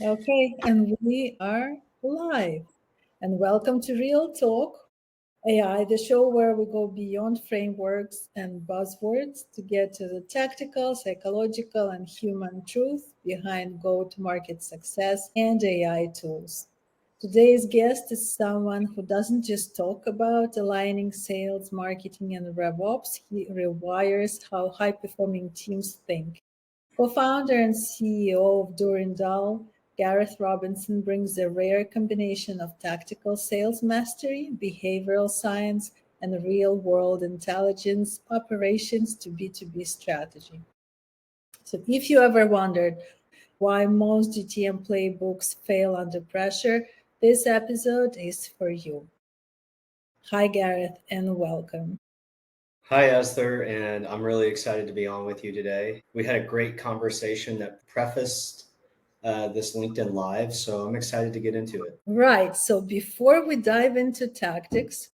Okay, and we are live. And welcome to Real Talk AI, the show where we go beyond frameworks and buzzwords to get to the tactical, psychological, and human truth behind go to market success and AI tools. Today's guest is someone who doesn't just talk about aligning sales, marketing, and RevOps, he rewires how high performing teams think. Co-founder and CEO of DURINDAL, Garrath Robinson brings a rare combination of tactical sales mastery, behavioral science, and real-world intelligence operations to B2B strategy. So if you ever wondered why most GTM playbooks fail under pressure, this episode is for you. Hi, Garrath, and welcome. Hi, Esther, and I'm really excited to be on with you today. We had a great conversation that prefaced this LinkedIn Live, so I'm excited to get into it. Right. So before we dive into tactics,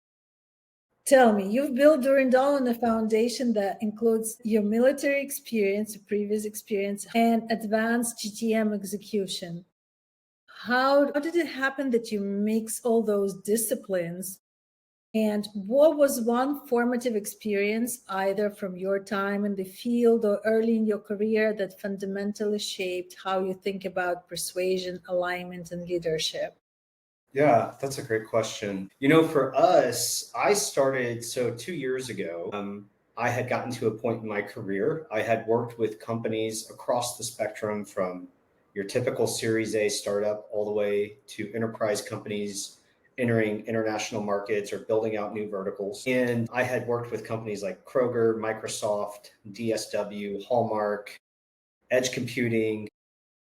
tell me, you've built Durindal on a foundation that includes your military experience, previous experience, and advanced GTM execution. How did it happen that you mix all those disciplines? And what was one formative experience, either from your time in the field or early in your career, that fundamentally shaped how you think about persuasion, alignment, and leadership? Yeah, that's a great question. For us, I started 2 years ago. I had gotten to a point in my career. I had worked with companies across the spectrum from your typical Series A startup all the way to enterprise companies entering international markets or building out new verticals. And I had worked with companies like Kroger, Microsoft, DSW, Hallmark, Edge Computing,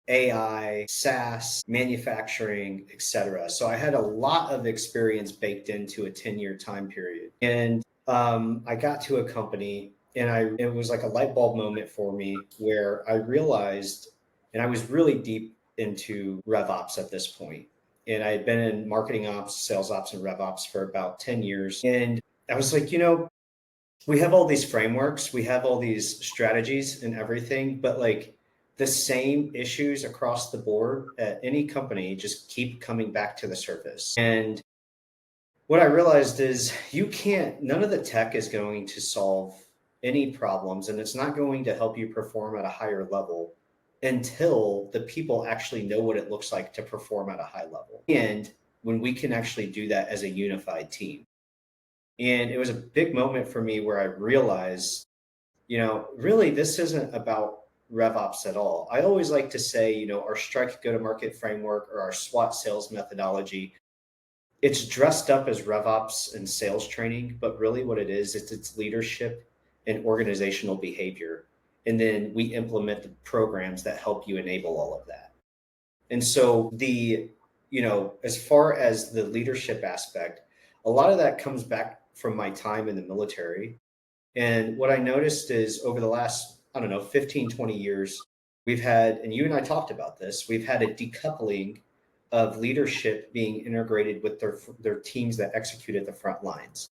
AI, SaaS, manufacturing, etc. So I had a lot of experience baked into a 10-year time period. And I got to a company and it was like a light bulb moment for me where I realized, and I was really deep into RevOps at this point. And I had been in marketing ops, sales ops, and RevOps for about 10 years. And I was like, we have all these frameworks, we have all these strategies and everything, but like the same issues across the board at any company just keep coming back to the surface. And what I realized is none of the tech is going to solve any problems, and it's not going to help you perform at a higher level until the people actually know what it looks like to perform at a high level. And when we can actually do that as a unified team. And it was a big moment for me where I realized, really this isn't about RevOps at all. I always like to say, our strike go-to-market framework or our SWAT sales methodology, it's dressed up as RevOps and sales training, but really what it is, it's leadership and organizational behavior. And then we implement the programs that help you enable all of that. And so as far as the leadership aspect, a lot of that comes back from my time in the military. And what I noticed is over the last, 15, 20 years, we've had, and you and I talked about this, we've had a decoupling of leadership being integrated with their teams that execute at the front lines.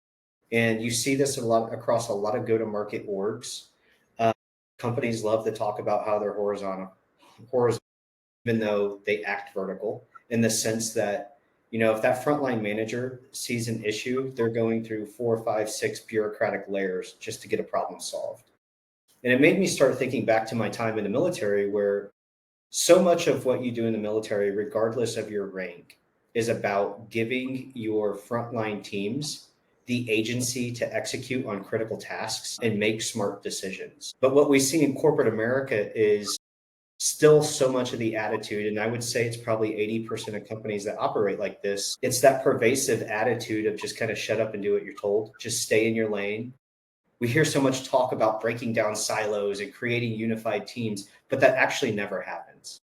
And you see this a lot across a lot of go-to-market orgs. Companies love to talk about how they're horizontal, even though they act vertical, in the sense that, if that frontline manager sees an issue, they're going through 4, 5, 6 bureaucratic layers just to get a problem solved. And it made me start thinking back to my time in the military, where so much of what you do in the military, regardless of your rank, is about giving your frontline teams the agency to execute on critical tasks and make smart decisions. But what we see in corporate America is still so much of the attitude, and I would say it's probably 80% of companies that operate like this. It's that pervasive attitude of just kind of shut up and do what you're told, just stay in your lane. We hear so much talk about breaking down silos and creating unified teams, but that actually never happens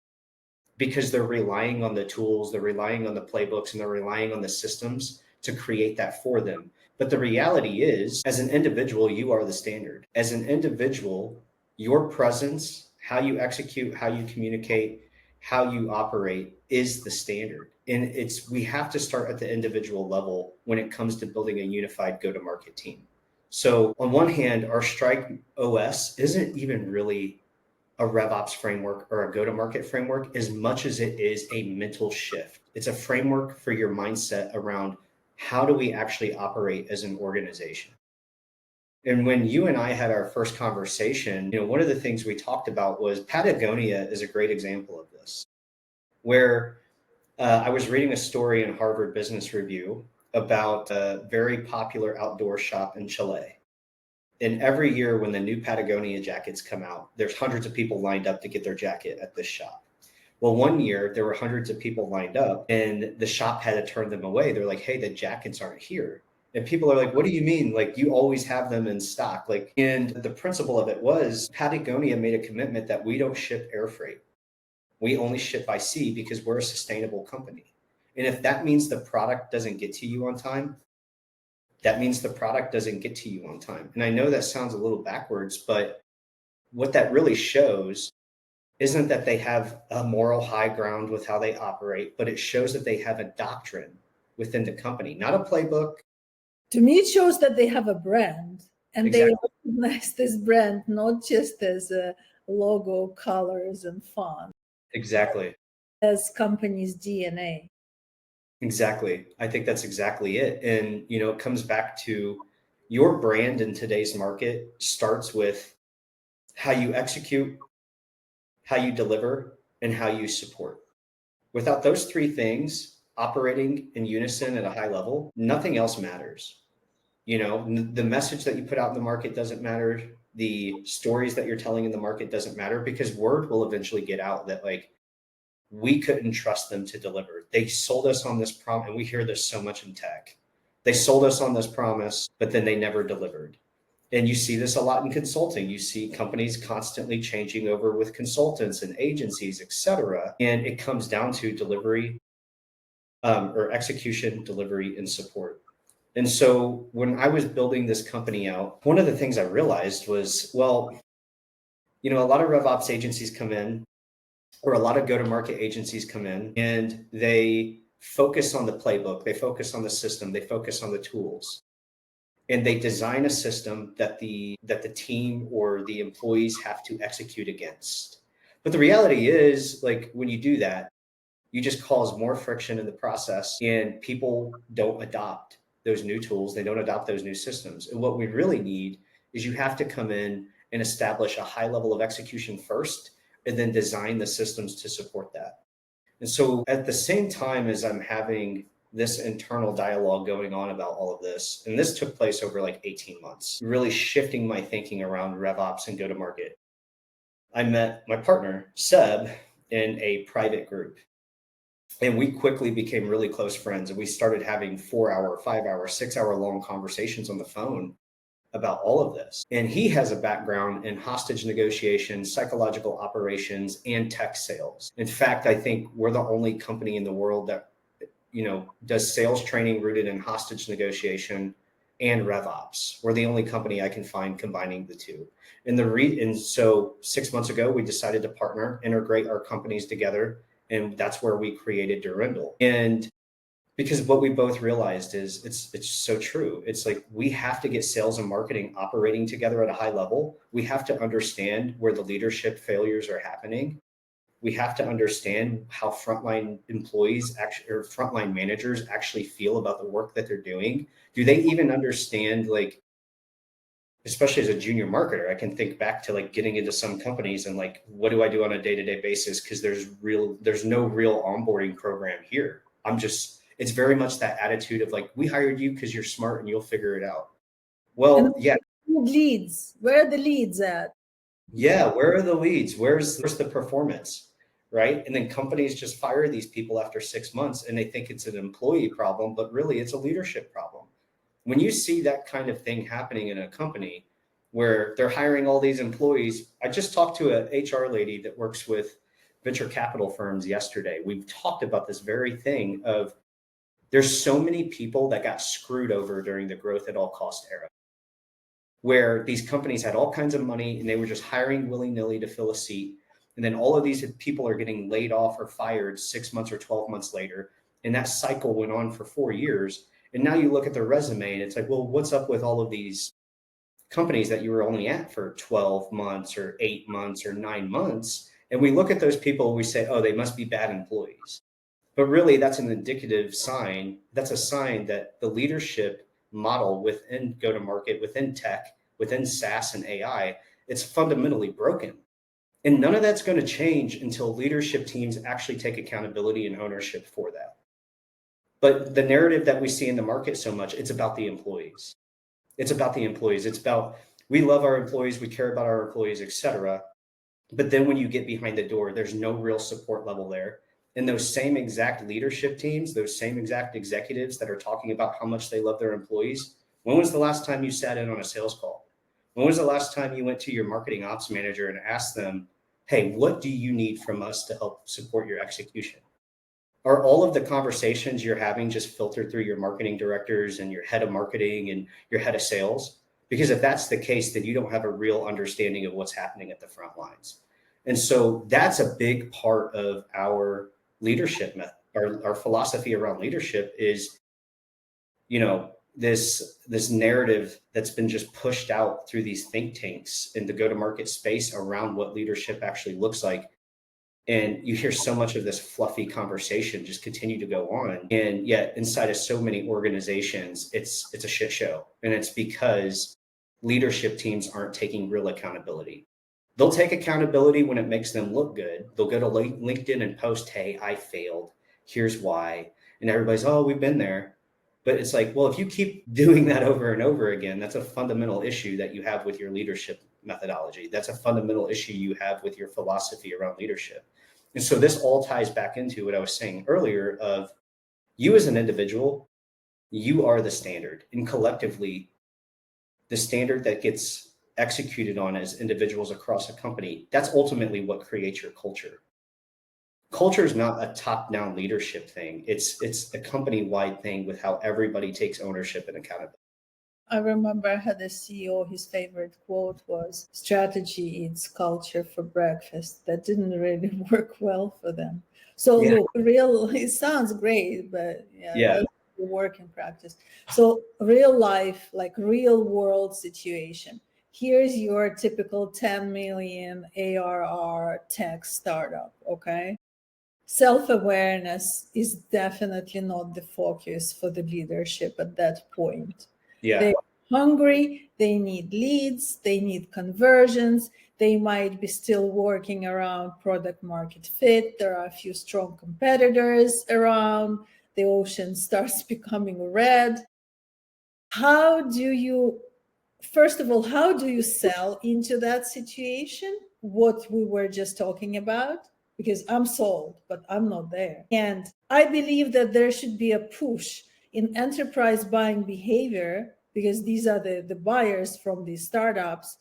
because they're relying on the tools, they're relying on the playbooks, and they're relying on the systems to create that for them. But the reality is, as an individual, you are the standard. As an individual, your presence, how you execute, how you communicate, how you operate is the standard. And we have to start at the individual level when it comes to building a unified go-to-market team. So on one hand, our Strike OS isn't even really a RevOps framework or a go-to-market framework as much as it is a mental shift. It's a framework for your mindset around how do we actually operate as an organization. And when you and I had our first conversation, one of the things we talked about was Patagonia is a great example of this, where I was reading a story in Harvard Business Review about a very popular outdoor shop in Chile. And every year when the new Patagonia jackets come out, there's hundreds of people lined up to get their jacket at this shop. Well, one year there were hundreds of people lined up and the shop had to turn them away. They're like, hey, the jackets aren't here. And people are like, what do you mean? Like, you always have them in stock. And the principle of it was Patagonia made a commitment that we don't ship air freight. We only ship by sea because we're a sustainable company. And if that means the product doesn't get to you on time, that means the product doesn't get to you on time. And I know that sounds a little backwards, but what that really shows isn't that they have a moral high ground with how they operate, but it shows that they have a doctrine within the company, not a playbook. To me, it shows that they have a brand, and Exactly. they recognize this brand not just as a logo, colors, and font. Exactly. As company's DNA. Exactly. I think that's exactly it. And, it comes back to your brand in today's market starts with how you execute, how you deliver, and how you support. Without those three things operating in unison at a high level, nothing else matters. The message that you put out in the market doesn't matter. The stories that you're telling in the market doesn't matter because word will eventually get out that we couldn't trust them to deliver. They sold us on this promise, and we hear this so much in tech. They sold us on this promise, but then they never delivered. And you see this a lot in consulting. You see companies constantly changing over with consultants and agencies, et cetera. And it comes down to delivery or execution, delivery, and support. And so when I was building this company out, one of the things I realized was, a lot of RevOps agencies come in, or a lot of go-to-market agencies come in, and they focus on the playbook, they focus on the system, they focus on the tools, and they design a system that the team or the employees have to execute against. But the reality is, when you do that, you just cause more friction in the process, and people don't adopt those new tools. They don't adopt those new systems. And what we really need is you have to come in and establish a high level of execution first, and then design the systems to support that. And so at the same time as I'm having this internal dialogue going on about all of this, and this took place over 18 months, really shifting my thinking around RevOps and go-to-market, I met my partner, Seb, in a private group. And we quickly became really close friends. And we started having 4-hour, 5-hour, 6-hour long conversations on the phone about all of this. And he has a background in hostage negotiations, psychological operations, and tech sales. In fact, I think we're the only company in the world that, does sales training rooted in hostage negotiation and RevOps. We're the only company I can find combining the two. And so 6 months ago, we decided to partner, integrate our companies together. And that's where we created Durindal. And because what we both realized is it's so true. It's we have to get sales and marketing operating together at a high level. We have to understand where the leadership failures are happening. We have to understand how frontline employees or frontline managers actually feel about the work that they're doing. Do they even understand, especially as a junior marketer, I can think back to getting into some companies and what do I do on a day-to-day basis? Because there's no real onboarding program here. It's very much that attitude of we hired you because you're smart and you'll figure it out. Well, yeah. Leads. Where are the leads at? Yeah. Where are the leads? Where's the performance? Right. And then companies just fire these people after 6 months and they think it's an employee problem, but really it's a leadership problem. When you see that kind of thing happening in a company where they're hiring all these employees, I just talked to an HR lady that works with venture capital firms yesterday. We've talked about this very thing of there's so many people that got screwed over during the growth at all cost era, where these companies had all kinds of money and they were just hiring willy-nilly to fill a seat. And then all of these people are getting laid off or fired 6 months or 12 months later. And that cycle went on for 4 years. And now you look at their resume and it's well, what's up with all of these companies that you were only at for 12 months or 8 months or 9 months. And we look at those people, we say, oh, they must be bad employees. But really, that's an indicative sign. That's a sign that the leadership model within go-to-market, within tech, within SaaS and AI, it's fundamentally broken. And none of that's going to change until leadership teams actually take accountability and ownership for that. But the narrative that we see in the market so much, it's about the employees. It's about the employees. It's about, we love our employees, we care about our employees, et cetera. But then when you get behind the door, there's no real support level there. And those same exact leadership teams, those same exact executives that are talking about how much they love their employees, when was the last time you sat in on a sales call? When was the last time you went to your marketing ops manager and asked them, hey, what do you need from us to help support your execution? Are all of the conversations you're having just filtered through your marketing directors and your head of marketing and your head of sales? Because if that's the case, then you don't have a real understanding of what's happening at the front lines. And so that's a big part of our leadership method. Our philosophy around leadership is, this narrative that's been just pushed out through these think tanks in the go-to-market space around what leadership actually looks like. And you hear so much of this fluffy conversation just continue to go on. And yet inside of so many organizations, it's a shit show. And it's because leadership teams aren't taking real accountability. They'll take accountability when it makes them look good. They'll go to LinkedIn and post, hey, I failed. Here's why. And everybody's, oh, we've been there. But it's like, well, if you keep doing that over and over again, that's a fundamental issue that you have with your leadership methodology. That's a fundamental issue you have with your philosophy around leadership. And so this all ties back into what I was saying earlier of you as an individual, you are the standard. And collectively, the standard that gets executed on as individuals across a company, that's ultimately what creates your culture. Culture is not a top-down leadership thing. It's a company-wide thing with how everybody takes ownership and accountability. I remember I had a CEO, his favorite quote was, strategy eats culture for breakfast. That didn't really work well for them. So look, it sounds great, but it doesn't work in practice. So real life, like real world situation. Here's your typical 10 million ARR tech startup, okay? Self-awareness is definitely not the focus for the leadership at that point. Yeah. They're hungry, they need leads, they need conversions, they might be still working around product market fit. There are a few strong competitors around. The ocean starts becoming red. First of all, how do you sell into that situation? What we were just talking about? Because I'm sold, but I'm not there. And I believe that there should be a push in enterprise buying behavior, because these are the buyers from these startups,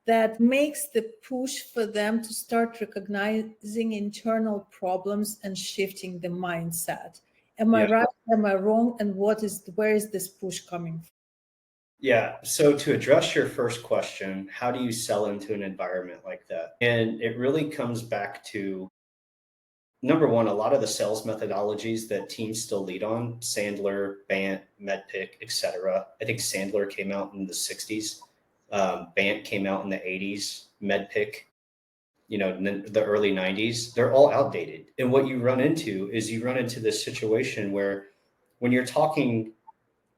that makes the push for them to start recognizing internal problems and shifting the mindset. Am I right? Am I wrong? And where is this push coming from? Yeah. So to address your first question, how do you sell into an environment like that? And it really comes back to, number one, a lot of the sales methodologies that teams still lead on, Sandler, Bant, Medpick, et cetera. I think Sandler came out in the 60s. Bant came out in the 80s. Medpick, in the early 90s. They're all outdated. And what you run into is this situation where when you're talking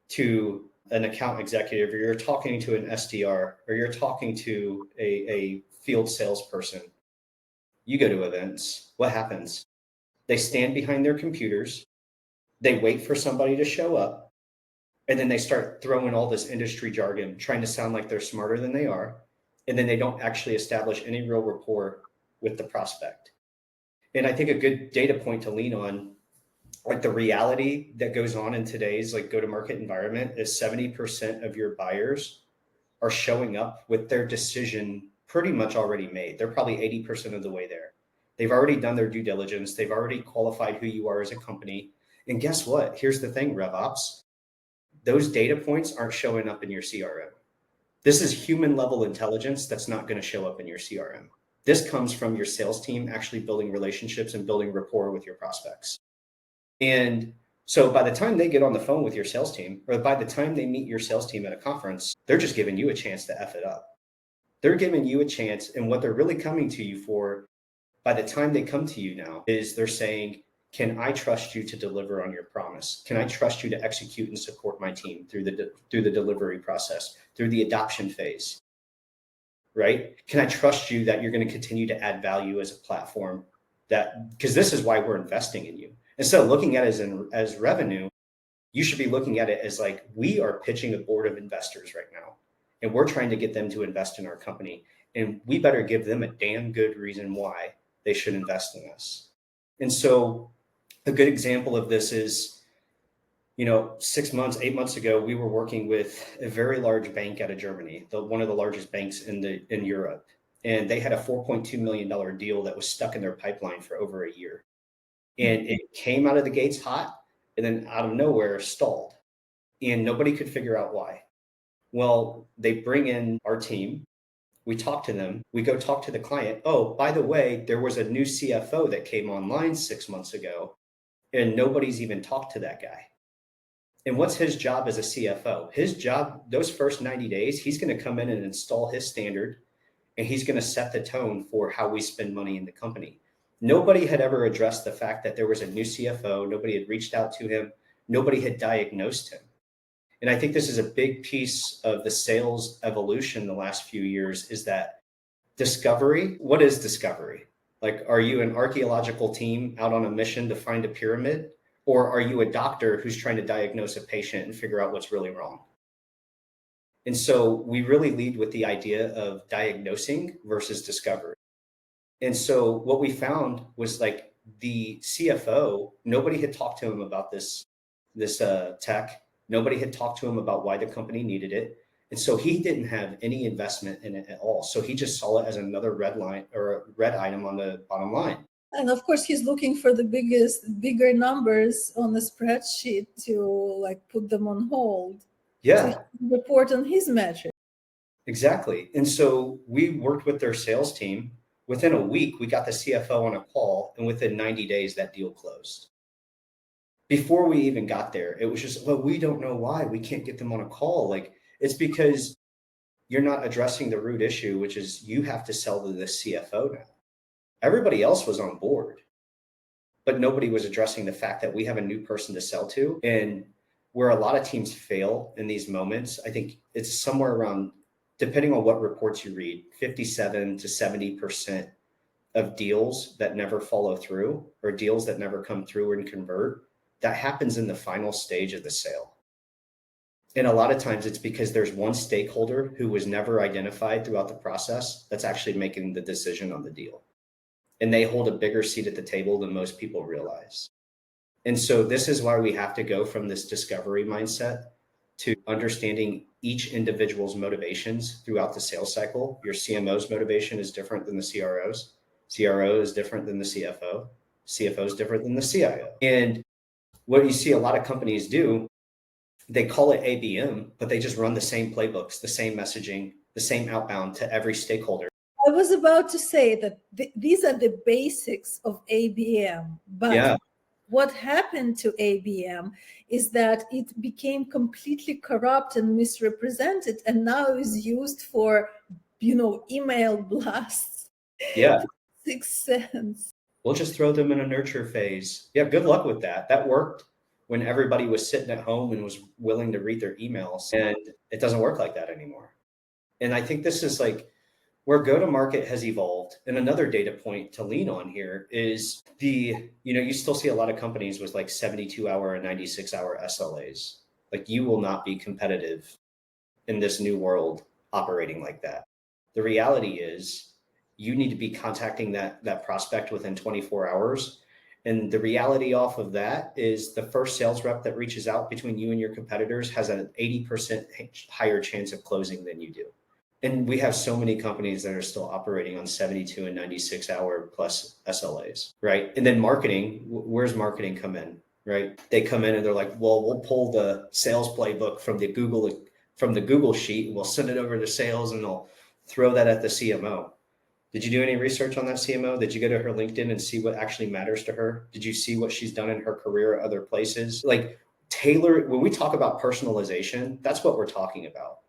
to an account executive, or you're talking to an SDR, or you're talking to a field salesperson, you go to events. What happens? They stand behind their computers, they wait for somebody to show up, and then they start throwing all this industry jargon, trying to sound like they're smarter than they are. And then they don't actually establish any real rapport with the prospect. And I think a good data point to lean on, like the reality that goes on in today's go-to-market environment, is 70% of your buyers are showing up with their decision pretty much already made. They're probably 80% of the way there. They've already done their due diligence. They've already qualified who you are as a company. And guess what? Here's the thing, RevOps. Those data points aren't showing up in your CRM. This is human level intelligence that's not going to show up in your CRM. This comes from your sales team actually building relationships and building rapport with your prospects. And So by the time they get on the phone with your sales team, or by the time they meet your sales team at a conference, they're just giving you a chance to F it up. They're giving you a chance. And what they're really coming to you for by the time they come to you now is they're saying, can I trust you to deliver on your promise? Can I trust you to execute and support my team through the delivery process, through the adoption phase, right? Can I trust you that you're going to continue to add value as a platform? Because this is why we're investing in you. Instead of looking at it as revenue, you should be looking at it as like, we are pitching a board of investors right now, and we're trying to get them to invest in our company. And we better give them a damn good reason why they should invest in us. And so a good example of this is, 8 months ago, we were working with a very large bank out of Germany, one of the largest banks in Europe. And they had a $4.2 million deal that was stuck in their pipeline for over a year. And it came out of the gates hot, and then out of nowhere stalled. And nobody could figure out why. Well, they bring in our team. We talk to them. We go talk to the client. Oh, by the way, there was a new CFO that came online 6 months ago, and nobody's even talked to that guy. And what's his job as a CFO? His job, those first 90 days, he's going to come in and install his standard, and he's going to set the tone for how we spend money in the company. Nobody had ever addressed the fact that there was a new CFO. Nobody had reached out to him. Nobody had diagnosed him. And I think this is a big piece of the sales evolution the last few years, is that discovery. What is discovery? Like, are you an archaeological team out on a mission to find a pyramid? Or are you a doctor who's trying to diagnose a patient and figure out what's really wrong? And so we really lead with the idea of diagnosing versus discovery. And so what we found was, like, the CFO, nobody had talked to him about this tech. Nobody had talked to him about why the company needed it. And so he didn't have any investment in it at all. So he just saw it as another red line or a red item on the bottom line. And of course, he's looking for the bigger numbers on the spreadsheet to, like, put them on hold. Yeah. To report on his metrics. Exactly. And so we worked with their sales team. Within a week, we got the CFO on a call, and within 90 days, that deal closed. Before we even got there, it was just, well, we don't know why we can't get them on a call. Like, it's because you're not addressing the root issue, which is you have to sell to the CFO now. Everybody else was on board, but nobody was addressing the fact that we have a new person to sell to. And where a lot of teams fail in these moments, I think it's somewhere around, depending on what reports you read, 57 to 70% of deals that never follow through, or deals that never come through and convert, that happens in the final stage of the sale. And a lot of times it's because there's one stakeholder who was never identified throughout the process that's actually making the decision on the deal. And they hold a bigger seat at the table than most people realize. And so this is why we have to go from this discovery mindset to understanding each individual's motivations throughout the sales cycle. Your CMO's motivation is different than the CRO's. CRO is different than the CFO. CFO is different than the CIO. And what you see a lot of companies do, they call it ABM, but they just run the same playbooks, the same messaging, the same outbound to every stakeholder. I was about to say that these are the basics of ABM, but yeah. What happened to ABM is that it became completely corrupt and misrepresented, and now is used for, email blasts. Yeah. 6 cents. We'll just throw them in a nurture phase. Yeah, good luck with that. That worked when everybody was sitting at home and was willing to read their emails, and it doesn't work like that anymore. And I think this is like where go-to-market has evolved. And another data point to lean on here is you still see a lot of companies with like 72-hour and 96-hour SLAs. Like, you will not be competitive in this new world operating like that. The reality is you need to be contacting that prospect within 24 hours. And the reality off of that is the first sales rep that reaches out between you and your competitors has an 80% higher chance of closing than you do. And we have so many companies that are still operating on 72 and 96-hour plus SLAs, right? And then marketing, where's marketing come in, right? They come in and they're like, well, we'll pull the sales playbook from the Google sheet, and we'll send it over to sales, and they'll throw that at the CMO. Did you do any research on that CMO? Did you go to her LinkedIn and see what actually matters to her? Did you see what she's done in her career at other places? Like tailor, when we talk about personalization, that's what we're talking about.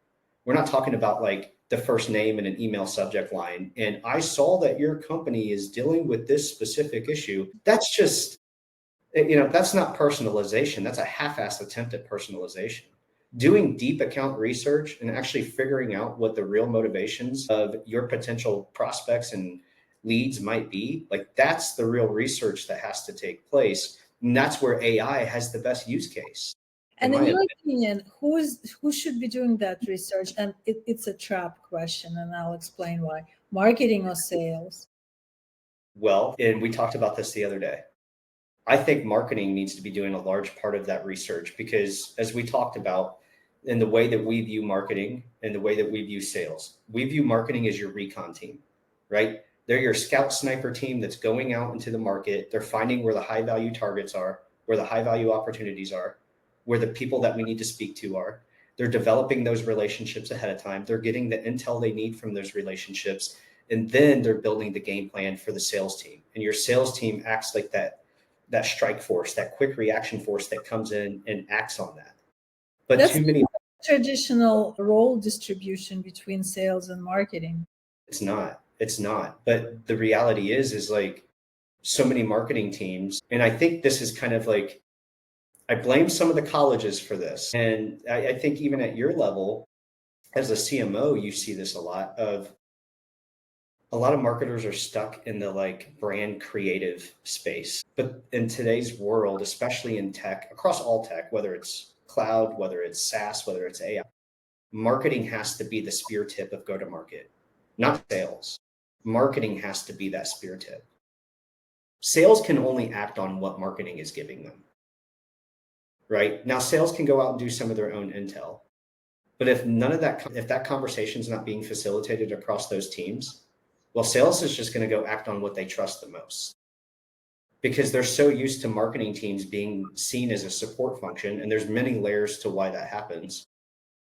We're not talking about like the first name and an email subject line. And I saw that your company is dealing with this specific issue. That's just, that's not personalization. That's a half-assed attempt at personalization. Doing deep account research and actually figuring out what the real motivations of your potential prospects and leads might be, like that's the real research that has to take place. And that's where AI has the best use case. And in your opinion, who should be doing that research? And it's a trap question, and I'll explain why. Marketing or sales? Well, and we talked about this the other day. I think marketing needs to be doing a large part of that research because, as we talked about, in the way that we view marketing and the way that we view sales, we view marketing as your recon team, right? They're your scout sniper team that's going out into the market. They're finding where the high value targets are, where the high value opportunities are, where the people that we need to speak to are. They're developing those relationships ahead of time. They're getting the intel they need from those relationships. And then they're building the game plan for the sales team. And your sales team acts like that strike force, that quick reaction force that comes in and acts on that. But that's too many traditional role distribution between sales and marketing. It's not. But the reality is like so many marketing teams. And I think this is kind of like, I blame some of the colleges for this. And I think even at your level, as a CMO, you see this a lot of marketers are stuck in the like brand creative space. But in today's world, especially in tech, across all tech, whether it's cloud, whether it's SaaS, whether it's AI, marketing has to be the spear tip of go-to-market, not sales. Marketing has to be that spear tip. Sales can only act on what marketing is giving them. Right? Now, sales can go out and do some of their own intel. But if that conversation is not being facilitated across those teams, well, sales is just going to go act on what they trust the most because they're so used to marketing teams being seen as a support function. And there's many layers to why that happens.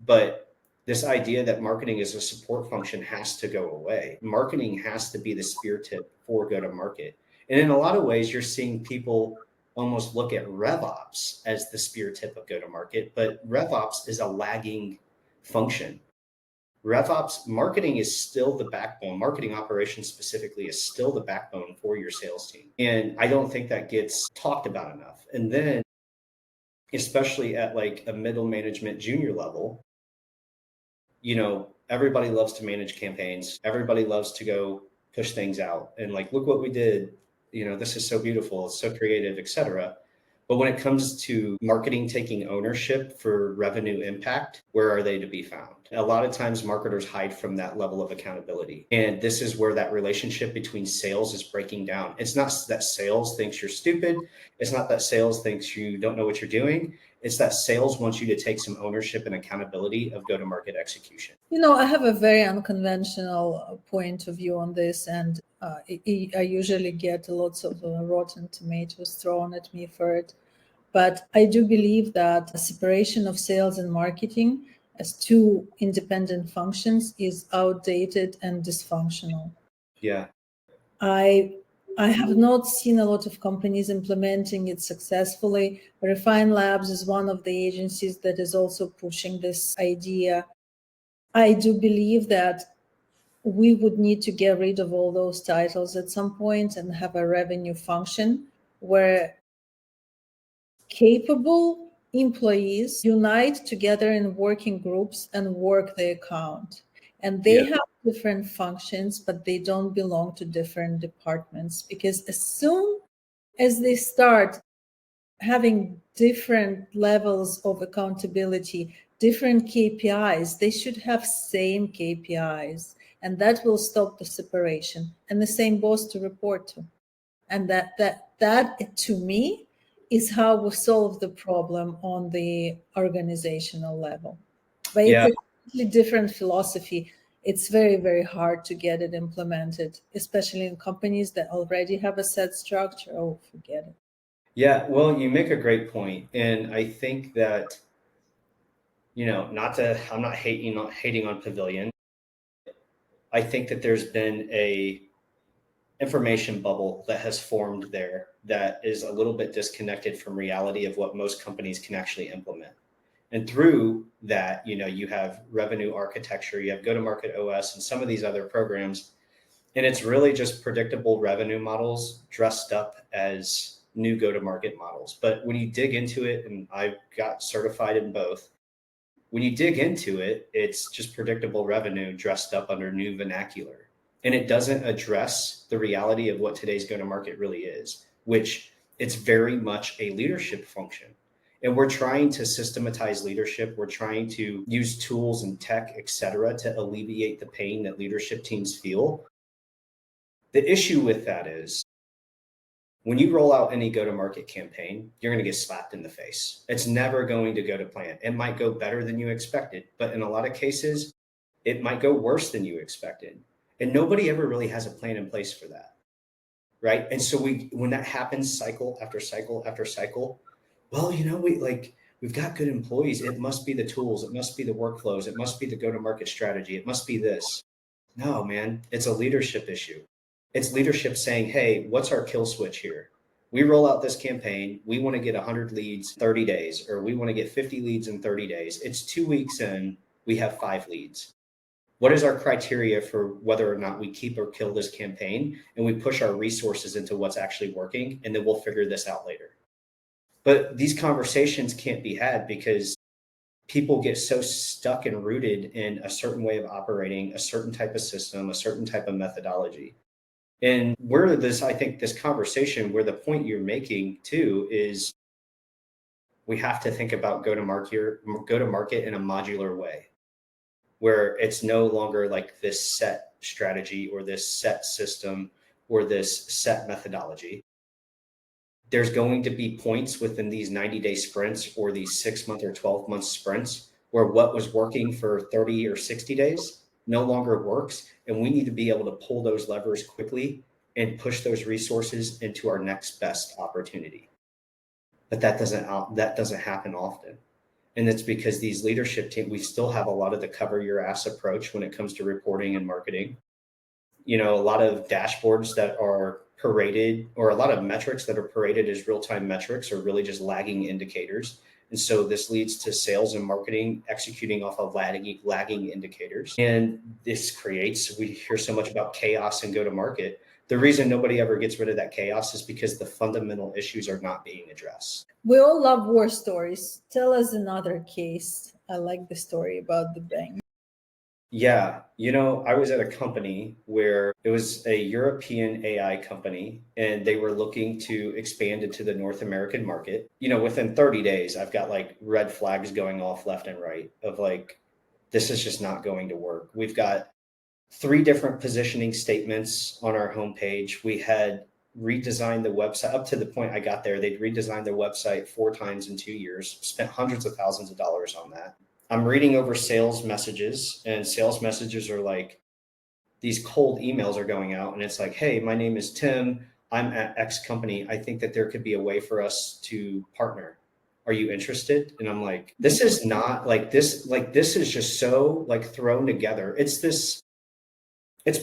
But this idea that marketing is a support function has to go away. Marketing has to be the spear tip for go-to-market. And in a lot of ways, you're seeing people almost look at RevOps as the spear tip of go-to-market, but RevOps is a lagging function. RevOps marketing is still the backbone. Marketing operations specifically is still the backbone for your sales team. And I don't think that gets talked about enough. And then, especially at like a middle management junior level, everybody loves to manage campaigns. Everybody loves to go push things out. And like, look what we did. This is so beautiful. It's so creative, et cetera. But when it comes to marketing taking ownership for revenue impact, where are they to be found? A lot of times marketers hide from that level of accountability. And this is where that relationship between sales is breaking down. It's not that sales thinks you're stupid. It's not that sales thinks you don't know what you're doing. It's that sales wants you to take some ownership and accountability of go-to-market execution. I have a very unconventional point of view on this, and I usually get lots of rotten tomatoes thrown at me for it. But I do believe that a separation of sales and marketing as two independent functions is outdated and dysfunctional. Yeah. I have not seen a lot of companies implementing it successfully. Refine Labs is one of the agencies that is also pushing this idea. I do believe that we would need to get rid of all those titles at some point and have a revenue function where capable employees unite together in working groups and work the account. And they have different functions, but they don't belong to different departments, because as soon as they start having different levels of accountability, different KPIs, they should have same KPIs, and that will stop the separation, and the same boss to report to. And that to me is how we solve the problem on the organizational level. But it's a completely different philosophy. It's very, very hard to get it implemented, especially in companies that already have a set structure. Oh, forget it. Yeah, well, you make a great point. And I think that, I'm not hating on Pavilion. I think that there's been a information bubble that has formed there that is a little bit disconnected from reality of what most companies can actually implement. And through that, you have revenue architecture, you have go-to-market OS, and some of these other programs. And it's really just predictable revenue models dressed up as new go-to-market models. But when you dig into it, and I got certified in both, when you dig into it, it's just predictable revenue dressed up under new vernacular. And it doesn't address the reality of what today's go-to-market really is, which it's very much a leadership function. And we're trying to systematize leadership. We're trying to use tools and tech, et cetera, to alleviate the pain that leadership teams feel. The issue with that is when you roll out any go-to-market campaign, you're going to get slapped in the face. It's never going to go to plan. It might go better than you expected, but in a lot of cases, it might go worse than you expected. And nobody ever really has a plan in place for that, right? And so when that happens cycle after cycle after cycle, well, we've got good employees. It must be the tools. It must be the workflows. It must be the go-to-market strategy. It must be this. No, man, it's a leadership issue. It's leadership saying, hey, what's our kill switch here? We roll out this campaign. We want to get 100 leads in 30 days, or we want to get 50 leads in 30 days. It's 2 weeks in, we have 5 leads. What is our criteria for whether or not we keep or kill this campaign? And we push our resources into what's actually working, and then we'll figure this out later. But these conversations can't be had because people get so stuck and rooted in a certain way of operating, a certain type of system, a certain type of methodology. And I think this conversation, where the point you're making too, is we have to think about go-to-market in a modular way, where it's no longer like this set strategy or this set system or this set methodology. There's going to be points within these 90-day sprints or these 6-month or 12-month sprints where what was working for 30 or 60 days no longer works. And we need to be able to pull those levers quickly and push those resources into our next best opportunity. But that doesn't happen often. And it's because these leadership teams, we still have a lot of the cover your ass approach when it comes to reporting and marketing. A lot of dashboards that are paraded, or a lot of metrics that are paraded as real-time metrics, are really just lagging indicators. And so this leads to sales and marketing executing off of lagging indicators. And we hear so much about chaos and go-to-market. The reason nobody ever gets rid of that chaos is because the fundamental issues are not being addressed. We all love war stories. Tell us another case. I like the story about the bank. Yeah. I was at a company where it was a European AI company, and they were looking to expand into the North American market. Within 30 days, I've got like red flags going off left and right of like, this is just not going to work. We've got 3 different positioning statements on our homepage. We had redesigned the website. Up to the point I got there, they'd redesigned their website 4 times in 2 years, spent hundreds of thousands of dollars on that. I'm reading over sales messages, and sales messages are like, these cold emails are going out, and it's like, hey, my name is Tim. I'm at X company. I think that there could be a way for us to partner. Are you interested? And I'm like, this is not like this. Like, this is just so like thrown together. It's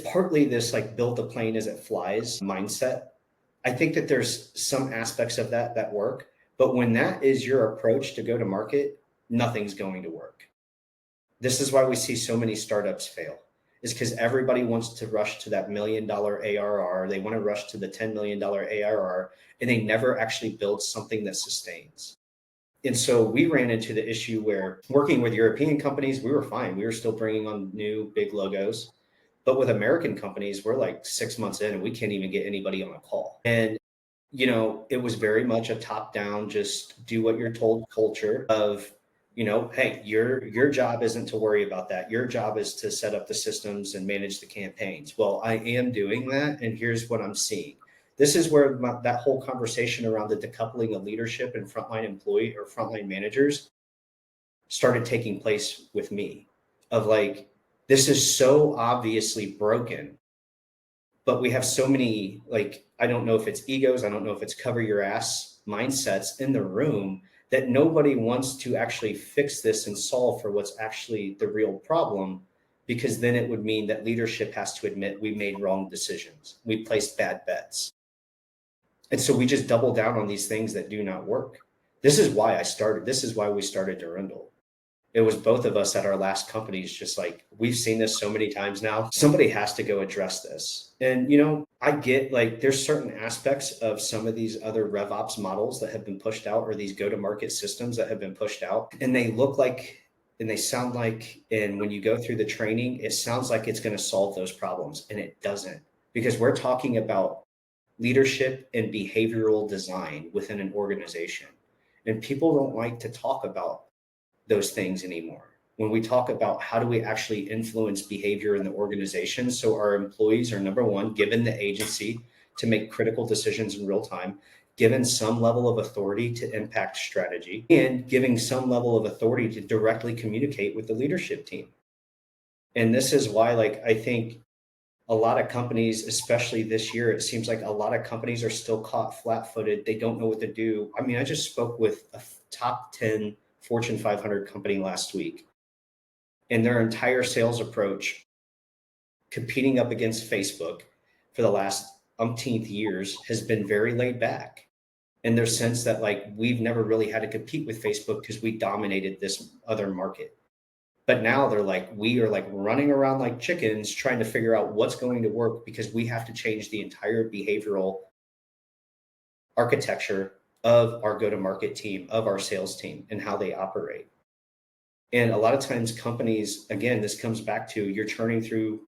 partly this like build the plane as it flies mindset. I think that there's some aspects of that work, but when that is your approach to go to market, nothing's going to work. This is why we see so many startups fail, is because everybody wants to rush to that $1 million ARR. They want to rush to the $10 million ARR, and they never actually build something that sustains. And so we ran into the issue where working with European companies, we were fine. We were still bringing on new big logos. But with American companies, we're like 6 months in and we can't even get anybody on a call. And it was very much a top-down, just do what you're told culture of, hey, your job isn't to worry about that. Your job is to set up the systems and manage the campaigns. Well, I am doing that, and here's what I'm seeing. This is where that whole conversation around the decoupling of leadership and frontline employee or frontline managers started taking place with me, of like, this is so obviously broken. But we have so many, like, I don't know if it's egos, I don't know if it's cover your ass mindsets in the room, that nobody wants to actually fix this and solve for what's actually the real problem, because then it would mean that leadership has to admit we made wrong decisions. We placed bad bets. And so we just double down on these things that do not work. This is why we started Durindal. It was both of us at our last companies, just like, we've seen this so many times now. Somebody has to go address this. And, I get like there's certain aspects of some of these other RevOps models that have been pushed out, or these go-to-market systems that have been pushed out, and they look like, and they sound like, and when you go through the training, it sounds like it's going to solve those problems. And it doesn't, because we're talking about leadership and behavioral design within an organization. And people don't like to talk about those things anymore. When we talk about how do we actually influence behavior in the organization, so our employees are, number one, given the agency to make critical decisions in real time, given some level of authority to impact strategy, and giving some level of authority to directly communicate with the leadership team. And this is why, I think a lot of companies, especially this year, it seems like a lot of companies are still caught flat-footed. They don't know what to do. I mean, I just spoke with a top 10 Fortune 500 company last week, and their entire sales approach, competing up against Facebook for the last umpteenth years, has been very laid back, in their sense that we've never really had to compete with Facebook because we dominated this other market. But now they're we are running around like chickens trying to figure out what's going to work, because we have to change the entire behavioral architecture of our go-to-market team, of our sales team, and how they operate. And a lot of times companies, again, this comes back to, you're churning through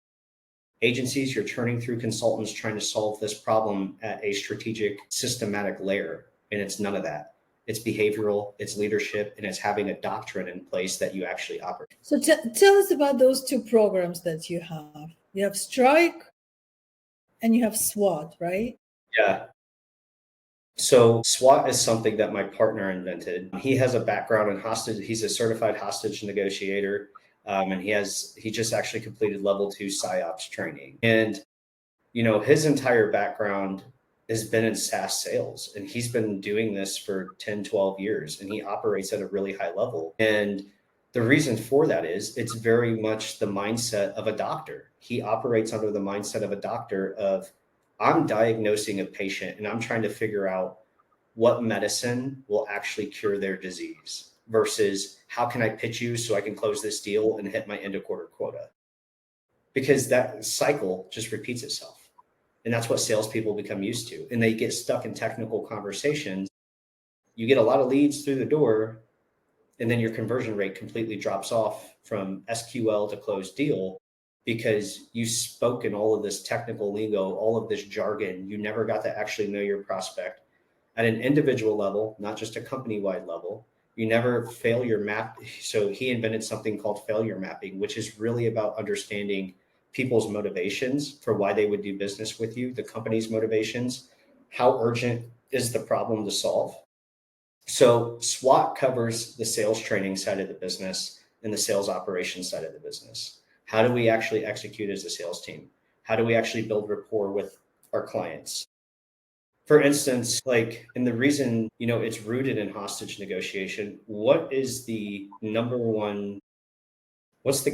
agencies, you're churning through consultants trying to solve this problem at a strategic, systematic layer. And it's none of that. It's behavioral, it's leadership, and it's having a doctrine in place that you actually operate. So tell us about those two programs that you have. You have Strike and you have SWAT, right? Yeah. So SWAT is something that my partner invented. He has a background in hostage. He's a certified hostage negotiator. And he just actually completed level 2 PsyOps training. And, his entire background has been in SaaS sales, and he's been doing this for 10, 12 years, and he operates at a really high level. And the reason for that is it's very much the mindset of a doctor. He operates under the mindset of a doctor of, I'm diagnosing a patient and I'm trying to figure out what medicine will actually cure their disease, versus how can I pitch you so I can close this deal and hit my end of quarter quota? Because that cycle just repeats itself. And that's what salespeople become used to. And they get stuck in technical conversations. You get a lot of leads through the door, and then your conversion rate completely drops off from SQL to closed deal, because you spoke in all of this technical lingo, all of this jargon. You never got to actually know your prospect at an individual level, not just a company-wide level. You never failure map. So he invented something called failure mapping, which is really about understanding people's motivations for why they would do business with you, the company's motivations, how urgent is the problem to solve. So SWAT covers the sales training side of the business and the sales operations side of the business. How do we actually execute as a sales team? How do we actually build rapport with our clients? For instance, and the reason, it's rooted in hostage negotiation, what's the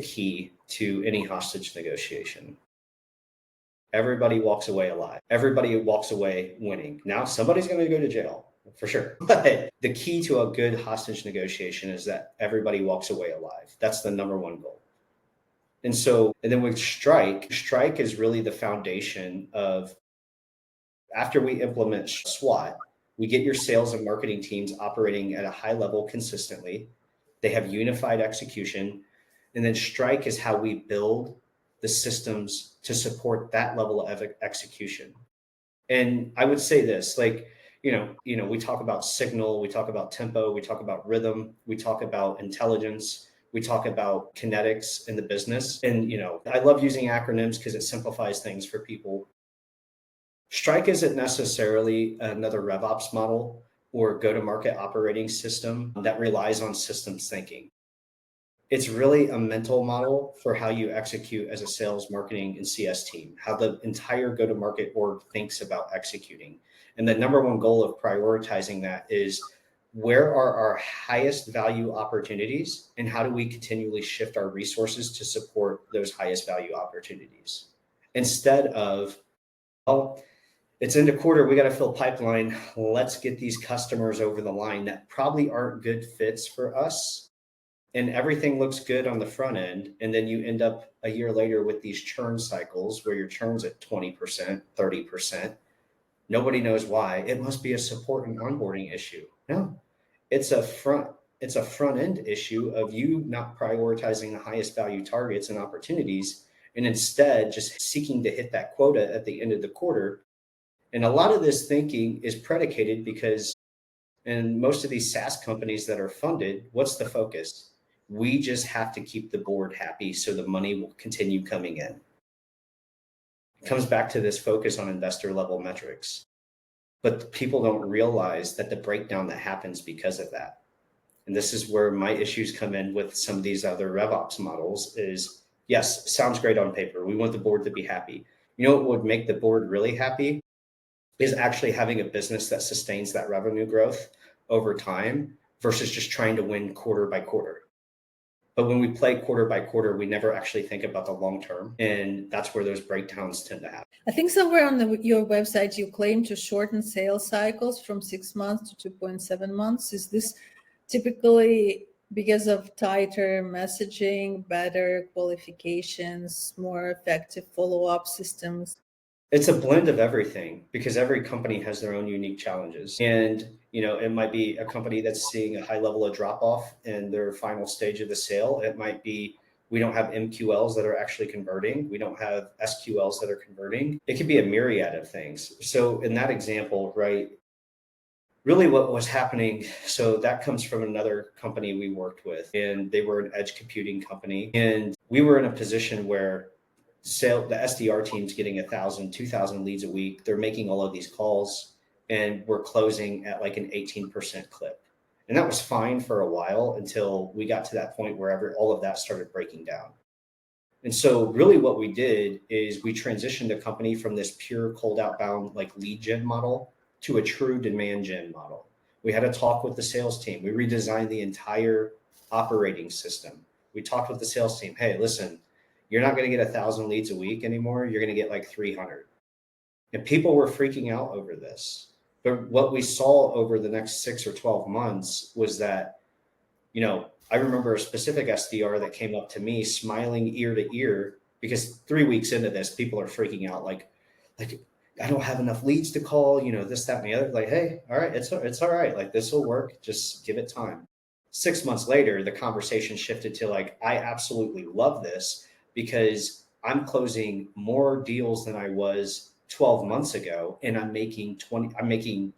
key to any hostage negotiation? Everybody walks away alive. Everybody walks away winning. Now, somebody's going to go to jail for sure. But the key to a good hostage negotiation is that everybody walks away alive. That's the number one goal. And then with Strike is really the foundation of, after we implement SWAT, we get your sales and marketing teams operating at a high level consistently. They have unified execution. And then Strike is how we build the systems to support that level of execution. And I would say this, we talk about signal, we talk about tempo, we talk about rhythm, we talk about intelligence, we talk about kinetics in the business. And, I love using acronyms because it simplifies things for people. Strike isn't necessarily another RevOps model or go-to-market operating system that relies on systems thinking. It's really a mental model for how you execute as a sales, marketing, and CS team, how the entire go-to-market org thinks about executing. And the number one goal of prioritizing that is, where are our highest value opportunities and how do we continually shift our resources to support those highest value opportunities instead of, oh, it's into quarter, we got to fill pipeline. Let's get these customers over the line that probably aren't good fits for us. And everything looks good on the front end. And then you end up a year later with these churn cycles where your churn's at 20%, 30%. Nobody knows why. It must be a support and onboarding issue. No, it's a front end issue of you not prioritizing the highest value targets and opportunities, and instead just seeking to hit that quota at the end of the quarter. And a lot of this thinking is predicated because in most of these SaaS companies that are funded, what's the focus? We just have to keep the board happy so the money will continue coming in. It comes back to this focus on investor level metrics. But people don't realize that the breakdown that happens because of that. And this is where my issues come in with some of these other RevOps models is, yes, sounds great on paper. We want the board to be happy. You know what would make the board really happy? Is actually having a business that sustains that revenue growth over time versus just trying to win quarter by quarter. But when we play quarter by quarter, we never actually think about the long term. And that's where those breakdowns tend to happen. I think somewhere on your website, you claim to shorten sales cycles from 6 months to 2.7 months. Is this typically because of tighter messaging, better qualifications, more effective follow-up systems? It's a blend of everything because every company has their own unique challenges. And, it might be a company that's seeing a high level of drop off in their final stage of the sale. It might be we don't have MQLs that are actually converting. We don't have SQLs that are converting. It could be a myriad of things. So in that example, right, really what was happening, so that comes from another company we worked with, and they were an edge computing company. And we were in a position where the SDR team's getting 1,000, 2,000 leads a week. They're making all of these calls and we're closing at like an 18% clip. And that was fine for a while until we got to that point where all of that started breaking down. And so really what we did is we transitioned the company from this pure cold outbound like lead gen model to a true demand gen model. We had a talk with the sales team. We redesigned the entire operating system. We talked with the sales team. Hey, listen, you're not going to get 1,000 leads a week anymore. You're going to get like 300. And people were freaking out over this. But what we saw over the next 6 or 12 months was that, I remember a specific SDR that came up to me smiling ear to ear because 3 weeks into this, people are freaking out like I don't have enough leads to call, this, that, and the other. Like, hey, all right, it's all right. Like, this will work. Just give it time. 6 months later, the conversation shifted to like, I absolutely love this because I'm closing more deals than I was 12 months ago. And I'm making 50%,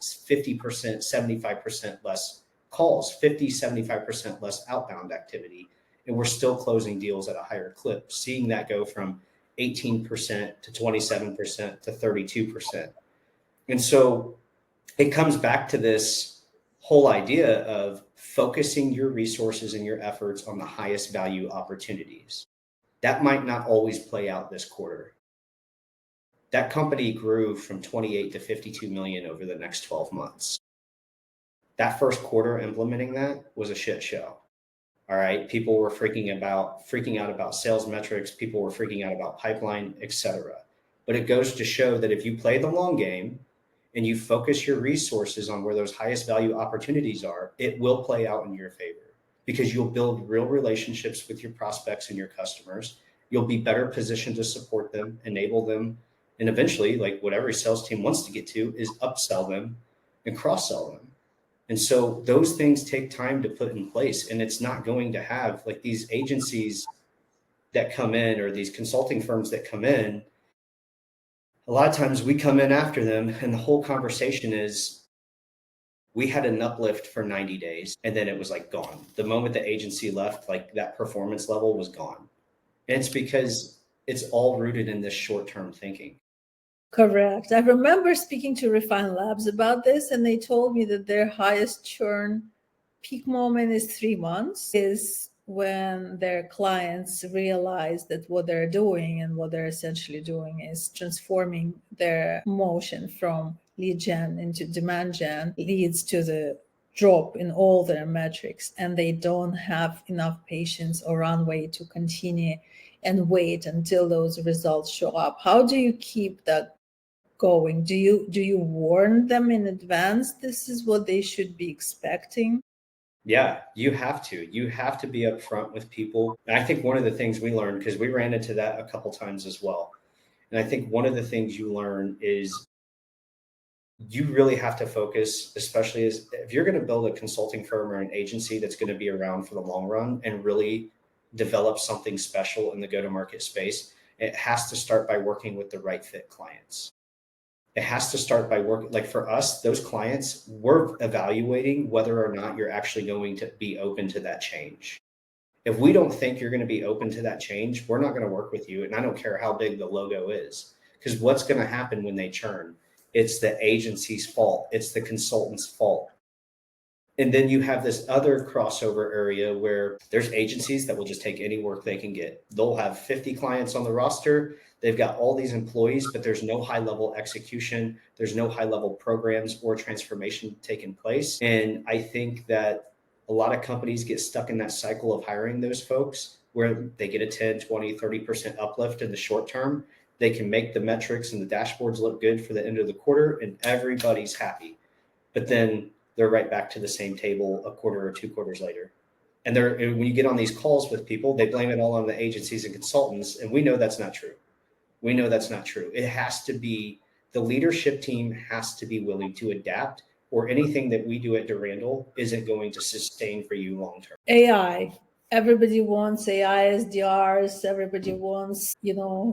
75% less calls, 50, 75% less outbound activity. And we're still closing deals at a higher clip, seeing that go from 18% to 27% to 32%. And so it comes back to this whole idea of focusing your resources and your efforts on the highest value opportunities. That might not always play out this quarter. That company grew from 28 to 52 million over the next 12 months. That first quarter implementing that was a shit show. All right. People were freaking out about sales metrics. People were freaking out about pipeline, etc. But it goes to show that if you play the long game and you focus your resources on where those highest value opportunities are, it will play out in your favor because you'll build real relationships with your prospects and your customers. You'll be better positioned to support them, enable them, and eventually, like what every sales team wants to get to is upsell them and cross-sell them. And so those things take time to put in place. And it's not going to have like these agencies that come in or these consulting firms that come in. A lot of times we come in after them and the whole conversation is we had an uplift for 90 days and then it was like gone. The moment the agency left, like that performance level was gone. And it's because it's all rooted in this short-term thinking. Correct. I remember speaking to Refine Labs about this, and they told me that their highest churn peak moment is 3 months, is when their clients realize that what they're doing and what they're essentially doing is transforming their motion from lead gen into demand gen leads to the drop in all their metrics and they don't have enough patience or runway to continue and wait until those results show up. How do you keep that going? Do you warn them in advance this is what they should be expecting? Yeah, you have to. You have to be upfront with people. And I think one of the things we learned, because we ran into that a couple times as well. And I think one of the things you learn is you really have to focus, especially as if you're going to build a consulting firm or an agency that's going to be around for the long run and really develop something special in the go-to-market space, it has to start by working with the right fit clients. It has to start by work. Like for us, those clients, we're evaluating whether or not you're actually going to be open to that change. If we don't think you're going to be open to that change, we're not going to work with you. And I don't care how big the logo is, because what's going to happen when they churn? It's the agency's fault. It's the consultant's fault. And then you have this other crossover area where there's agencies that will just take any work they can get. They'll have 50 clients on the roster. They've got all these employees, but there's no high level execution. There's no high level programs or transformation taking place. And I think that a lot of companies get stuck in that cycle of hiring those folks where they get a 10, 20, 30% uplift in the short term. They can make the metrics and the dashboards look good for the end of the quarter and everybody's happy. But then they're right back to the same table a quarter or 2 quarters later. And when you get on these calls with people, they blame it all on the agencies and consultants. And we know that's not true. We know that's not true. It has to be, the leadership team has to be willing to adapt, or anything that we do at Durindal isn't going to sustain for you long term. AI. Everybody wants AI SDRs. Everybody wants,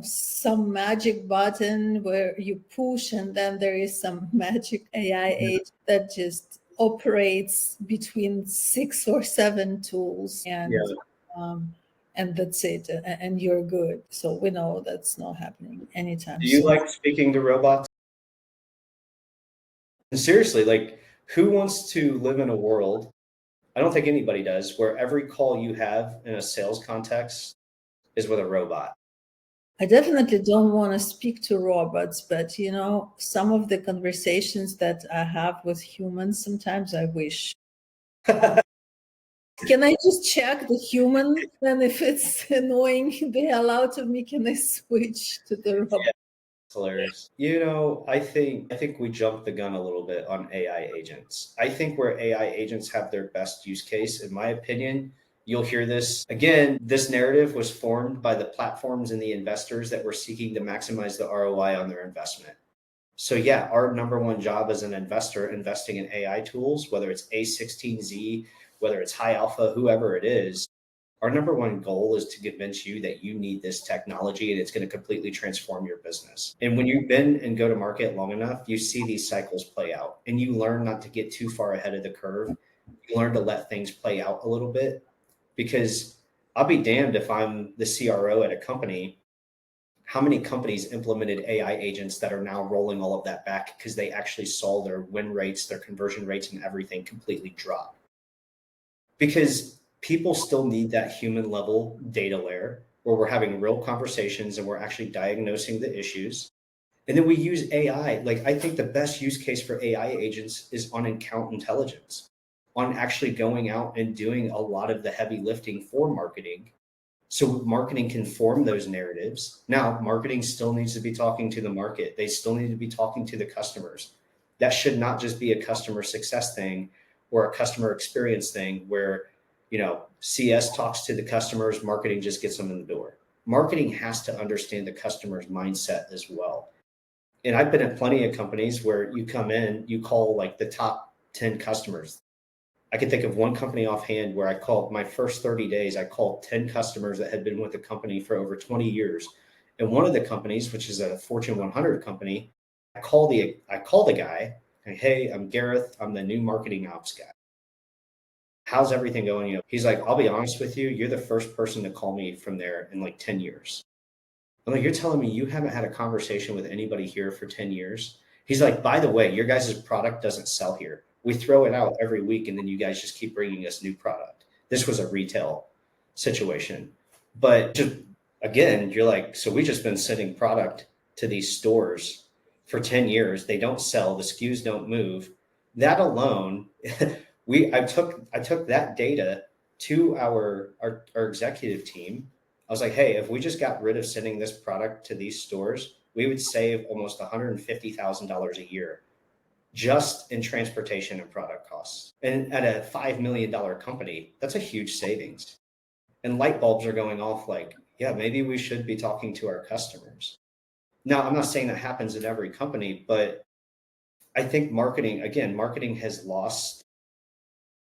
some magic button where you push and then there is some magic AI agent that just operates between 6 or 7 tools and that's it. And you're good. So we know that's not happening anytime soon. Do you like speaking to robots? And seriously, like, who wants to live in a world, I don't think anybody does, where every call you have in a sales context is with a robot? I definitely don't want to speak to robots, but some of the conversations that I have with humans, sometimes I wish. Can I just check the human? And if it's annoying the hell out of me, can I switch to the robot? Yeah. Hilarious. I think we jumped the gun a little bit on AI agents. I think where AI agents have their best use case, in my opinion, you'll hear this again. This narrative was formed by the platforms and the investors that were seeking to maximize the ROI on their investment. So yeah, our number one job as an investor investing in AI tools, whether it's A16Z, whether it's high alpha, whoever it is, our number one goal is to convince you that you need this technology and it's going to completely transform your business. And when you've been and go to market long enough, you see these cycles play out and you learn not to get too far ahead of the curve. You learn to let things play out a little bit, because I'll be damned if I'm the CRO at a company. How many companies implemented AI agents that are now rolling all of that back because they actually saw their win rates, their conversion rates, and everything completely drop? Because people still need that human level data layer where we're having real conversations and we're actually diagnosing the issues. And then we use AI. Like, I think the best use case for AI agents is on account intelligence, on actually going out and doing a lot of the heavy lifting for marketing. So marketing can form those narratives. Now, marketing still needs to be talking to the market. They still need to be talking to the customers. That should not just be a customer success thing or a customer experience thing where, CS talks to the customers, marketing just gets them in the door. Marketing has to understand the customer's mindset as well. And I've been at plenty of companies where you come in, you call like the top 10 customers. I can think of one company offhand where I called my first 30 days, I called 10 customers that had been with the company for over 20 years. And one of the companies, which is a Fortune 100 company, I call the guy, hey, I'm Garrath. I'm the new marketing ops guy. How's everything going? He's like, I'll be honest with you. You're the first person to call me from there in like 10 years. I'm like, you're telling me you haven't had a conversation with anybody here for 10 years? He's like, by the way, your guys' product doesn't sell here. We throw it out every week and then you guys just keep bringing us new product. This was a retail situation. But just, again, you're like, so we just been sending product to these stores for 10 years. They don't sell, the SKUs don't move. That alone, I took that data to our executive team. I was like, hey, if we just got rid of sending this product to these stores, we would save almost $150,000 a year just in transportation and product costs. And at a $5 million company, that's a huge savings. And light bulbs are going off like, yeah, maybe we should be talking to our customers. Now, I'm not saying that happens in every company, but I think marketing has lost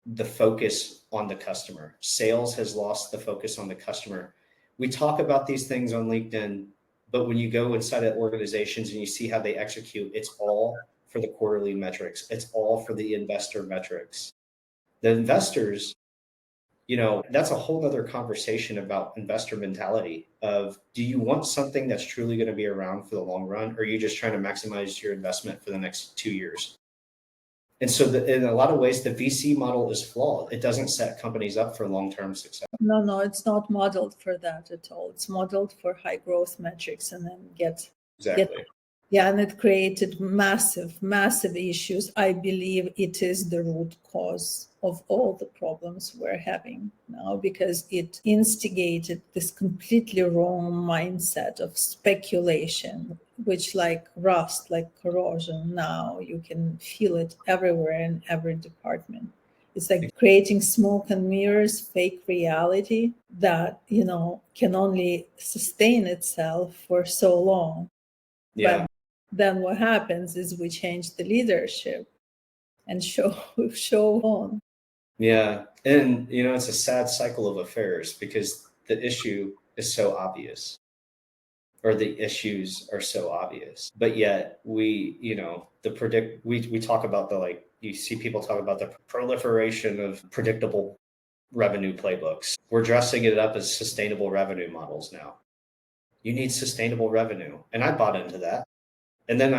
the focus on the customer. Sales has lost the focus on the customer. We talk about these things on LinkedIn, but when you go inside of organizations and you see how they execute, it's all for the quarterly metrics. It's all for the investor metrics. The investors, that's a whole other conversation about investor mentality of, do you want something that's truly going to be around for the long run? Or are you just trying to maximize your investment for the next 2 years? And so in a lot of ways, the VC model is flawed. It doesn't set companies up for long-term success. No, it's not modeled for that at all. It's modeled for high growth metrics and then Exactly. Yeah, and it created massive issues. I believe it is the root cause of all the problems we're having now, because it instigated this completely wrong mindset of speculation, which, like rust, like corrosion, now you can feel it everywhere in every department. It's like creating smoke and mirrors, fake reality that, can only sustain itself for so long. Yeah. But then what happens is we change the leadership and show on. Yeah. And, it's a sad cycle of affairs because the issue is so obvious, or the issues are so obvious. But yet we talk about you see people talk about the proliferation of predictable revenue playbooks. We're dressing it up as sustainable revenue models now. You need sustainable revenue. And I bought into that. And then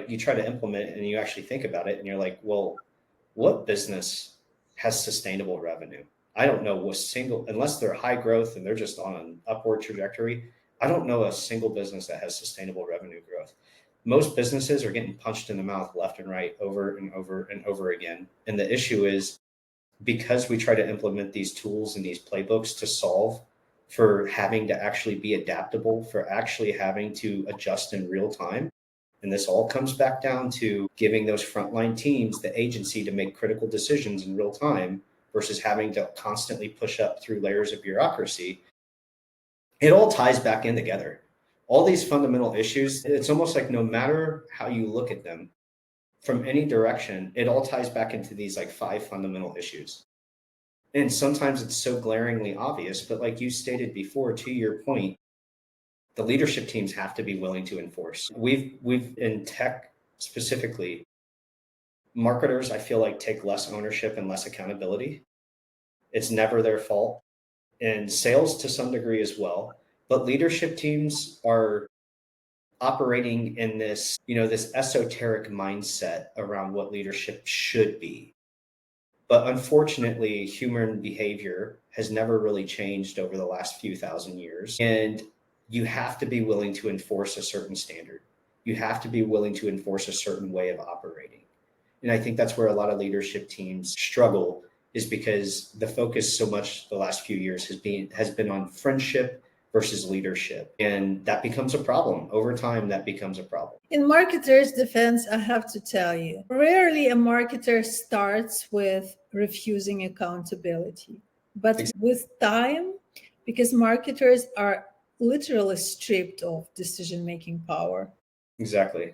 you try to implement it and you actually think about it and you're like, well, what business has sustainable revenue? I don't know unless they're high growth and they're just on an upward trajectory. I don't know a single business that has sustainable revenue growth. Most businesses are getting punched in the mouth left and right over and over and over again. And the issue is, because we try to implement these tools and these playbooks to solve for having to actually be adaptable, for actually having to adjust in real time. And this all comes back down to giving those frontline teams the agency to make critical decisions in real time versus having to constantly push up through layers of bureaucracy. It all ties back in together. All these fundamental issues, it's almost like no matter how you look at them from any direction, it all ties back into these 5 fundamental issues. And sometimes it's so glaringly obvious, but like you stated before, to your point, the leadership teams have to be willing to enforce. We've in tech specifically, marketers, I feel like, take less ownership and less accountability. It's never their fault. And sales to some degree as well. But leadership teams are operating in this, this esoteric mindset around what leadership should be. But unfortunately, human behavior has never really changed over the last few thousand years. And you have to be willing to enforce a certain standard. You have to be willing to enforce a certain way of operating. And I think that's where a lot of leadership teams struggle, is because the focus so much the last few years has been on friendship versus leadership. And that becomes a problem. Over time, that becomes a problem. In marketers' defense, I have to tell you, rarely a marketer starts with refusing accountability. But with time, because marketers are literally stripped of decision-making power. Exactly.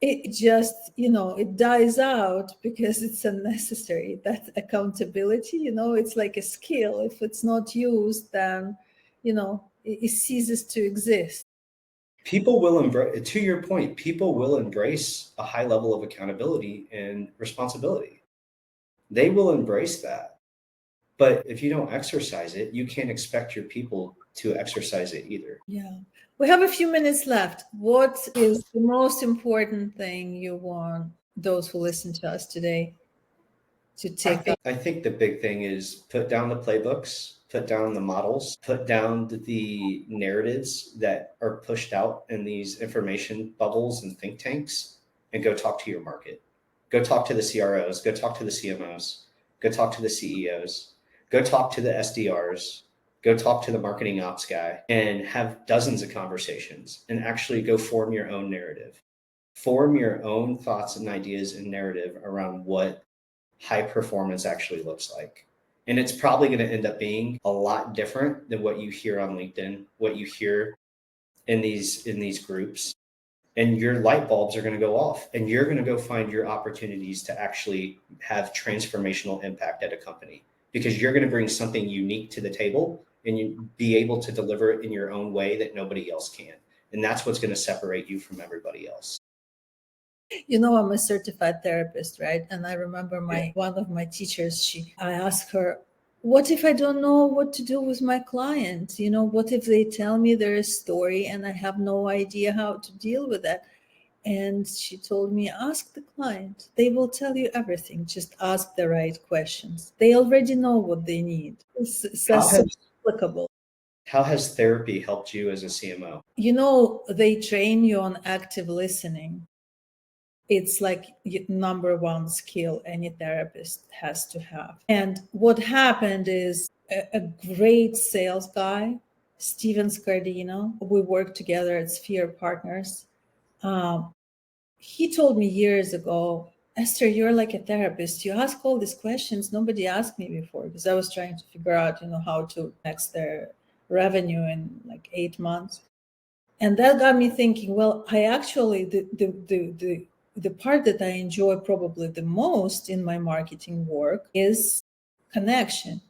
It just, it dies out because it's unnecessary. That accountability, it's like a skill. If it's not used, then, it ceases to exist. People will embrace, to your point, people will embrace a high level of accountability and responsibility. They will embrace that. But if you don't exercise it, you can't expect your people to exercise it either. Yeah. We have a few minutes left. What is the most important thing you want those who listen to us today to take up? I think the big thing is put down the playbooks, put down the models, put down the narratives that are pushed out in these information bubbles and think tanks, and go talk to your market. Go talk to the CROs, go talk to the CMOs. go talk to the CEOs, go talk to the SDRs, go talk to the marketing ops guy, and have dozens of conversations and actually go form your own narrative. Form your own thoughts and ideas and narrative around what high performance actually looks like. And it's probably going to end up being a lot different than what you hear on LinkedIn, what you hear in these groups. And your light bulbs are going to go off, and you're going to go find your opportunities to actually have transformational impact at a company, because you're going to bring something unique to the table and you be able to deliver it in your own way that nobody else can. And that's what's going to separate you from everybody else. You know, I'm a certified therapist, right? And I remember one of my teachers, I asked her, what if I don't know what to do with my client? You know, what if they tell me their story and I have no idea how to deal with that? And she told me, ask the client. They will tell you everything. Just ask the right questions. They already know what they need. It's so applicable. How has therapy helped you as a CMO? You know, they train you on active listening. It's like number one skill any therapist has to have. And what happened is a great sales guy, Steven Scardino, we worked together at Sphere Partners. He told me years ago, Esther, you're like a therapist. You ask all these questions nobody asked me before, because I was trying to figure out, how to max their revenue in like 8 months. And that got me thinking, well, I actually, the part that I enjoy probably the most in my marketing work is connection,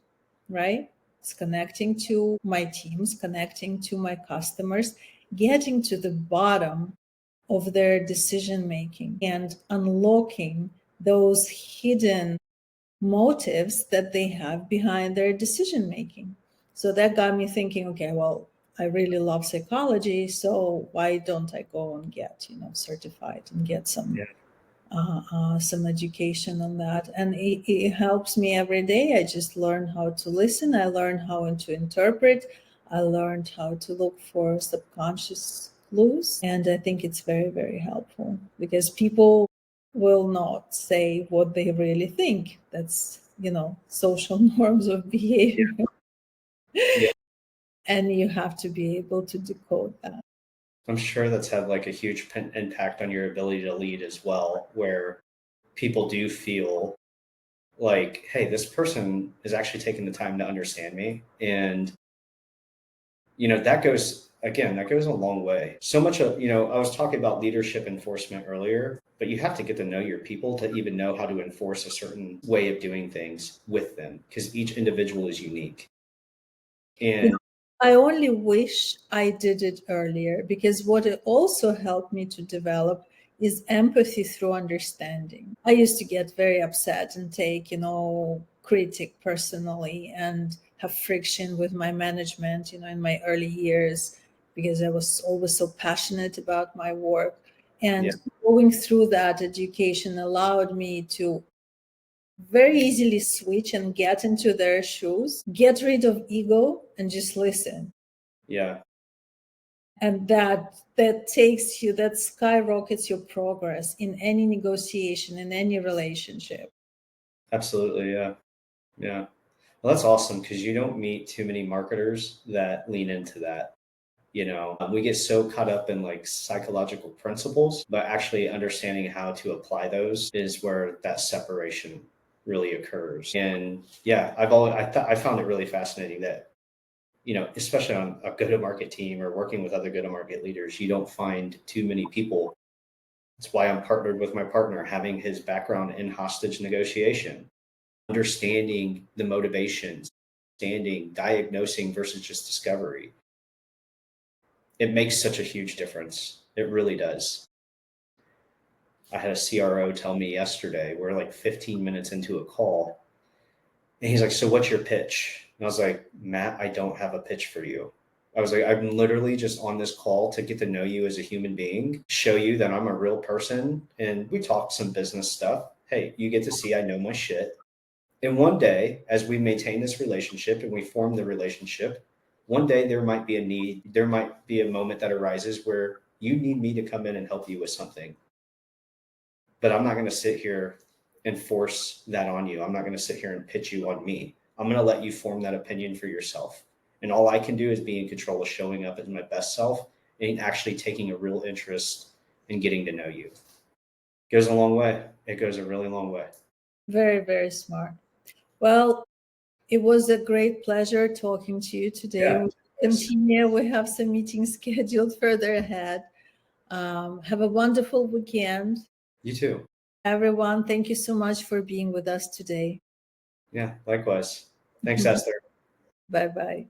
right? It's connecting to my teams, connecting to my customers, getting to the bottom of their decision making and unlocking those hidden motives that they have behind their decision making. So that got me thinking, okay, well, I really love psychology, so why don't I go and get, certified and get some education on that? And it helps me every day. I just learn how to listen. I learn how to interpret. I learned how to look for subconscious clues, and I think it's very, very helpful, because people will not say what they really think. That's social norms of behavior. Yeah. And you have to be able to decode that. I'm sure that's had like a huge impact on your ability to lead as well, where people do feel like, hey, this person is actually taking the time to understand me. And, that goes a long way. So much of, I was talking about leadership enforcement earlier, but you have to get to know your people to even know how to enforce a certain way of doing things with them, because each individual is unique. And I only wish I did it earlier, because what it also helped me to develop is empathy through understanding. I used to get very upset and take, critic personally and have friction with my management, in my early years, because I was always so passionate about my work. And going through that education allowed me to very easily switch and get into their shoes, get rid of ego and just listen. Yeah. And that skyrockets your progress in any negotiation, in any relationship. Absolutely. Yeah. Yeah. Well, that's awesome, because you don't meet too many marketers that lean into that. We get so caught up in like psychological principles, but actually understanding how to apply those is where that separation really occurs. And yeah, I found it really fascinating that, especially on a go-to-market team or working with other go-to-market leaders, you don't find too many people. That's why I'm partnered with my partner, having his background in hostage negotiation, understanding the motivations, diagnosing versus just discovery. It makes such a huge difference. It really does. I had a CRO tell me yesterday, we're like 15 minutes into a call, and he's like, so what's your pitch? And I was like, Matt, I don't have a pitch for you. I was like, I'm literally just on this call to get to know you as a human being, show you that I'm a real person. And we talked some business stuff. Hey, you get to see I know my shit. And one day, as we maintain this relationship and we form the relationship, one day there might be a need, there might be a moment that arises where you need me to come in and help you with something. But I'm not going to sit here and force that on you. I'm not going to sit here and pitch you on me. I'm going to let you form that opinion for yourself. And all I can do is be in control of showing up as my best self and actually taking a real interest in getting to know you. It goes a long way. It goes a really long way. Very, very smart. Well, it was a great pleasure talking to you today. Yeah, We'll continue. We have some meetings scheduled further ahead. Have a wonderful weekend. You too. Everyone, thank you so much for being with us today. Yeah, likewise. Thanks, Esther. Bye-bye.